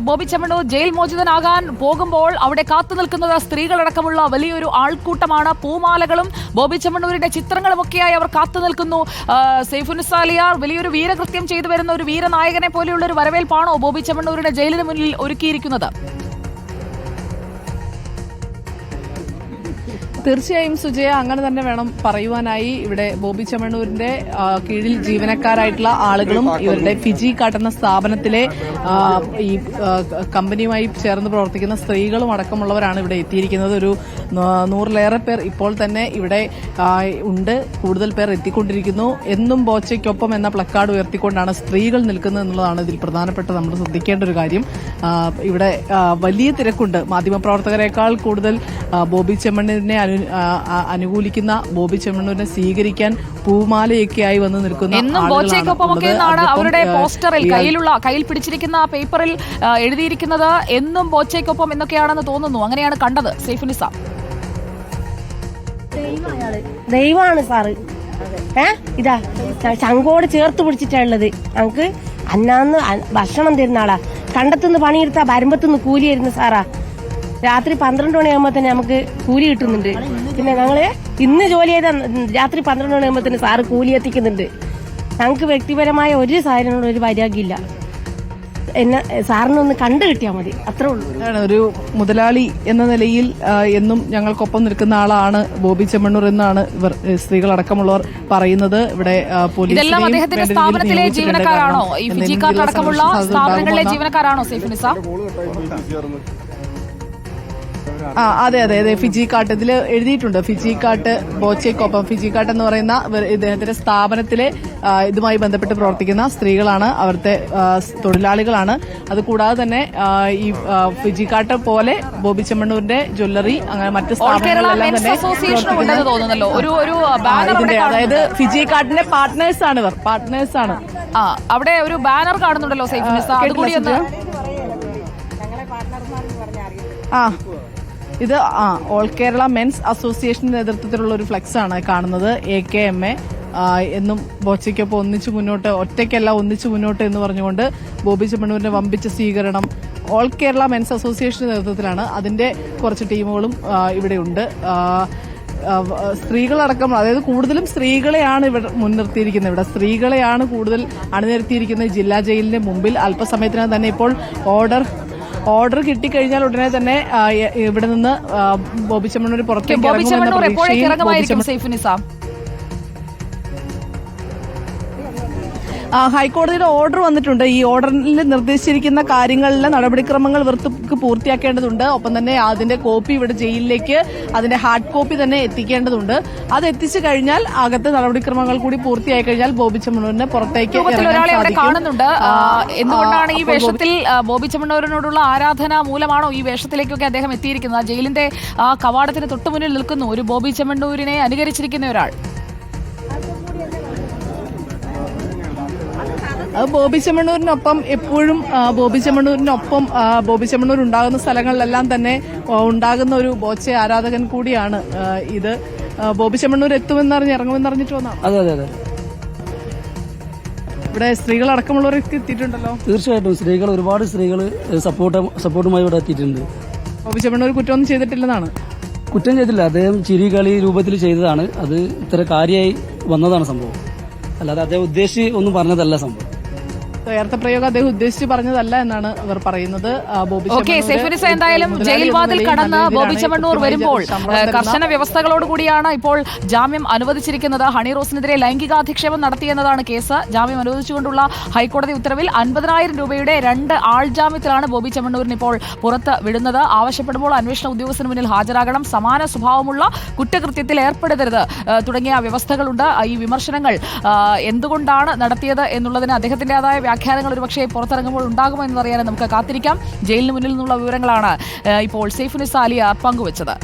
Bobby Chemmanur jail മോചിതനാകാൻ പോകുമ്പോൾ അവിടെ കാത്തു നിൽക്കുന്നത് സ്ത്രീകളടക്കമുള്ള വലിയൊരു ആൾക്കൂട്ടമാണ്. പൂമാലകളും ബോബി ചെമ്മണ്ണൂരിന്റെ ചിത്രങ്ങളുമൊക്കെയായി അവർ കാത്തു നിൽക്കുന്നു. സൈഫുന്നിസ അലിയാർ വലിയൊരു വീരകൃത്യം ചെയ്തു വരുന്ന ഒരു വീരനായകനെ പോലെയുള്ള ഒരു വരവേൽപ്പാണോ ബോബി ചെമ്മണ്ണൂരിന്റെ ജയിലിന് മുന്നിൽ ഒരുക്കിയിരിക്കുന്നത്? തീർച്ചയായും സുജയ, അങ്ങനെ തന്നെ വേണം പറയുവാനായി. ഇവിടെ ബോബി ചെമ്മണ്ണൂരിന്റെ കീഴിൽ ജീവനക്കാരായിട്ടുള്ള ആളുകളും ഇവരുടെ ഫിജി കാട്ടുന്ന സ്ഥാപനത്തിലെ ഈ കമ്പനിയുമായി ചേർന്ന് പ്രവർത്തിക്കുന്ന സ്ത്രീകളും അടക്കമുള്ളവരാണ് ഇവിടെ എത്തിയിരിക്കുന്നത്. ഒരു 100-ലേറെ പേർ ഇപ്പോൾ തന്നെ ഇവിടെ ഉണ്ട്. കൂടുതൽ പേർ എത്തിക്കൊണ്ടിരിക്കുന്നു. എന്നും ബോച്ചയ്ക്കൊപ്പം എന്ന പ്ലക്കാർഡ് ഉയർത്തിക്കൊണ്ടാണ് സ്ത്രീകൾ നിൽക്കുന്നത് എന്നുള്ളതാണ് ഇതിൽ പ്രധാനപ്പെട്ട നമ്മൾ ശ്രദ്ധിക്കേണ്ട ഒരു കാര്യം. ഇവിടെ വലിയ തിരക്കുണ്ട്. മാധ്യമപ്രവർത്തകരെക്കാൾ കൂടുതൽ ബോബി ചെമ്മണ്ണൂരിനെ അനുകൂലിക്കുന്ന, ബോബി ചെമ്മണ്ണൂരിനെ സ്വീകരിക്കാൻ പൂമാലയൊക്കെയായി വന്ന് നിൽക്കുന്ന അവരുടെ പോസ്റ്ററിൽ കയ്യിൽ പിടിച്ചിരിക്കുന്ന പേപ്പറിൽ എഴുതിയിരിക്കുന്നത് എന്നും ബോച്ചയ്ക്കൊപ്പം എന്നൊക്കെയാണെന്ന് തോന്നുന്നു. അങ്ങനെയാണ് കണ്ടത് സൈഫുന്നിസ. ദൈവമാണ് സാറ്. ഇതാ ചങ്കോട് ചേർത്ത് പിടിച്ചിട്ടുള്ളത്. ഞങ്ങക്ക് അന്നാന്ന് ഭക്ഷണം തരുന്ന ആളാ. കണ്ടത്തുനിന്ന് പണിയെടുത്താ വരുമ്പത്തുനിന്ന് കൂലി തരുന്ന സാറാ. രാത്രി 12 മണിയാകുമ്പോ തന്നെ നമുക്ക് കൂലി കിട്ടുന്നുണ്ട്. പിന്നെ ഞങ്ങള് ഇന്ന് ജോലി ചെയ്ത രാത്രി 12 മണിയാകുമ്പോ തന്നെ സാറ് കൂലി എത്തിക്കുന്നുണ്ട്. ഞങ്ങൾക്ക് വ്യക്തിപരമായ ഒരു സാധനങ്ങളോട് ഒരു വൈരാഗ്യമില്ല. എന്നെ സാറിനൊന്ന് കണ്ടു കിട്ടിയാൽ മതി, അത്രേ ഉള്ളൂ. ഒരു മുതലാളി എന്ന നിലയിൽ എന്നും ഞങ്ങൾക്കൊപ്പം നിൽക്കുന്ന ആളാണ് ബോബി ചെമ്മണ്ണൂർ എന്നാണ് ഇവർ സ്ത്രീകളടക്കമുള്ളവർ പറയുന്നത്. ഇവിടെ ഇതെല്ലാം അദ്ദേഹത്തിന്റെ സ്ഥാപനത്തിലെ ജീവനക്കാരാണോ? ഈ ഫിജി കാർഡ് അടക്കമുള്ള സ്ഥാപനങ്ങളിലെ ജീവനക്കാരാണോ സൈഫുന്നിസ? അതെ, ഫിജി കാട്ട് ഇതിൽ എഴുതിയിട്ടുണ്ട്. ഫിജി കാട്ട് ബോച്ചയ്ക്കൊപ്പം. ഫിജി കാട്ട് എന്ന് പറയുന്ന ഇദ്ദേഹത്തിന്റെ സ്ഥാപനത്തിലെ ഇതുമായി ബന്ധപ്പെട്ട് പ്രവർത്തിക്കുന്ന സ്ത്രീകളാണ്, അവിടുത്തെ തൊഴിലാളികളാണ്. അതുകൂടാതെ തന്നെ ഈ ഫിജി കാട്ട് പോലെ ബോബി ചെമ്മണ്ണൂരിന്റെ ജ്വല്ലറി, അങ്ങനെ മറ്റ് സ്ഥാപനങ്ങളെല്ലാം തന്നെ അതായത് ഫിജി കാട്ടിന്റെ പാർട്ട്നേഴ്സാണ് ഇവർ. പാർട്ട്നേഴ്സാണ്. അവിടെ ഒരു ബാനർ കാണുന്നുണ്ടല്ലോ സൈഫുന്നിസ, അതുകൂടി ഒന്ന്. ഇത് ഓൾ കേരള മെൻസ് അസോസിയേഷന്റെ നേതൃത്വത്തിലുള്ള ഒരു ഫ്ലെക്സ് ആണ് കാണുന്നത്. AKMA എന്നും ബോച്ചയ്ക്കൊപ്പം ഒന്നിച്ചു മുന്നോട്ട്, ഒറ്റയ്ക്കല്ല ഒന്നിച്ചു മുന്നോട്ട് എന്ന് പറഞ്ഞുകൊണ്ട് ബോബി ചെമ്മണ്ണൂരിന്റെ വമ്പിച്ച സ്വീകരണം ഓൾ കേരള മെൻസ് അസോസിയേഷന്റെ നേതൃത്വത്തിലാണ്. അതിന്റെ കുറച്ച് ടീമുകളും ഇവിടെയുണ്ട്. സ്ത്രീകളടക്കം, അതായത് കൂടുതലും സ്ത്രീകളെയാണ് ഇവിടെ മുൻനിർത്തിയിരിക്കുന്നത്. ഇവിടെ സ്ത്രീകളെയാണ് കൂടുതൽ അണിനിരത്തിയിരിക്കുന്നത് ജില്ലാ ജയിലിന്റെ മുമ്പിൽ. അല്പസമയത്തിനകം തന്നെ ഇപ്പോൾ ഓർഡർ കിട്ടിക്കഴിഞ്ഞാൽ ഉടനെ തന്നെ ഇവിടെ നിന്ന് ബോബി ചെമ്മണ്ണൂർ പുറത്തേക്ക് ഹൈക്കോടതിയുടെ ഓർഡർ വന്നിട്ടുണ്ട്. ഈ ഓർഡറിൽ നിർദ്ദേശിച്ചിരിക്കുന്ന കാര്യങ്ങളിലെ നടപടിക്രമങ്ങൾ ഇവർക്ക് പൂർത്തിയാക്കേണ്ടതുണ്ട്. ഒപ്പം തന്നെ അതിന്റെ കോപ്പി ഇവിടെ ജയിലിലേക്ക്, അതിന്റെ ഹാർഡ് കോപ്പി തന്നെ എത്തിക്കേണ്ടതുണ്ട്. അത് എത്തിച്ചു കഴിഞ്ഞാൽ അകത്തെ നടപടിക്രമങ്ങൾ കൂടി പൂർത്തിയായി കഴിഞ്ഞാൽ ബോബി ചെമ്മണ്ണൂരിനെ പുറത്തേക്ക് കാണുന്നുണ്ട്. എന്തുകൊണ്ടാണ് ഈ വേഷത്തിൽ ബോബി ചെമ്മണ്ണൂരിനോടുള്ള ആരാധന മൂലമാണോ ഈ വേഷത്തിലേക്കൊക്കെ അദ്ദേഹം എത്തിയിരിക്കുന്നത്? ജയിലിന്റെ കവാടത്തിന് തൊട്ടുമുന്നിൽ നിൽക്കുന്നു ഒരു ബോബി ചെമ്മണ്ണൂരിനെ അനുകരിച്ചിരിക്കുന്ന ഒരാൾ. ബോബി ചെമ്മണ്ണൂരിനൊപ്പം എപ്പോഴും ബോബി ചെമ്മണ്ണൂർ ഉണ്ടാകുന്ന സ്ഥലങ്ങളിലെല്ലാം തന്നെ ഉണ്ടാകുന്ന ഒരു ബോച്ച ആരാധകൻ കൂടിയാണ് ഇത്. ബോബി ചെമ്മണ്ണൂർ എത്തുമെന്നറിഞ്ഞ് ഇറങ്ങുമെന്നറിഞ്ഞിട്ട് വന്നാ? അതെ. ഇവിടെ സ്ത്രീകളടക്കമുള്ളവരൊക്കെ എത്തിയിട്ടുണ്ടല്ലോ. തീർച്ചയായിട്ടും ഒരുപാട് സ്ത്രീകൾ സപ്പോർട്ടുമായി ഇവിടെ എത്തിയിട്ടുണ്ട്. ബോബി ചെമ്മണ്ണൂർ കുറ്റമൊന്നും ചെയ്തിട്ടില്ലെന്നാണ്? കുറ്റം ചെയ്തില്ല, അദ്ദേഹം ചിരികളി രൂപത്തിൽ ചെയ്തതാണ്. അത് ഇത്ര കാര്യമായി വന്നതാണ് സംഭവം, അല്ലാതെ അദ്ദേഹം ഉദ്ദേശിച്ച് ഒന്നും പറഞ്ഞതല്ല സംഭവം. നേരത്തെ പ്രയോഗം അദ്ദേഹം ഉദ്ദേശിച്ച് പറഞ്ഞതല്ല എന്നാണ് ഇവർ പറയുന്നത്. എന്തായാലും ജയിൽ വാതിൽ കടന്ന് ബോബി ചെമ്മണ്ണൂർ വരുമ്പോൾ കർശന വ്യവസ്ഥകളോടുകൂടിയാണ് ഇപ്പോൾ ജാമ്യം അനുവദിച്ചിരിക്കുന്നത്. ഹണി റോസിനെതിരെ ലൈംഗികാധിക്ഷേപം നടത്തിയെന്നതാണ് കേസ്. ജാമ്യം അനുവദിച്ചുകൊണ്ടുള്ള ഹൈക്കോടതി ഉത്തരവിൽ 50,000 രൂപയുടെ 2 ആൾജാമ്യത്തിലാണ് ബോബി ചെമ്മണ്ണൂരിന് ഇപ്പോൾ പുറത്ത് വിടുന്നത്. ആവശ്യപ്പെടുമ്പോൾ അന്വേഷണ ഉദ്യോഗസ്ഥന് മുന്നിൽ ഹാജരാകണം, സമാന സ്വഭാവമുള്ള കുറ്റകൃത്യത്തിൽ ഏർപ്പെടരുത് തുടങ്ങിയ വ്യവസ്ഥകളുണ്ട്. ഈ വിമർശനങ്ങൾ എന്തുകൊണ്ടാണ് നടത്തിയത് എന്നുള്ളതിന് അദ്ദേഹത്തിന്റേതായ വ്യാഖ്യാനങ്ങൾ ഒരുപക്ഷെ പുറത്തിറങ്ങുമ്പോൾ ഉണ്ടാകുമോ എന്നറിയാൻ നമുക്ക് കാത്തിരിക്കാം. ജയിലിന് മുന്നിൽ നിന്നുള്ള വിവരങ്ങളാണ് ഇപ്പോൾ സൈഫുന്നിസ അലിയാർ പങ്കുവച്ചത്.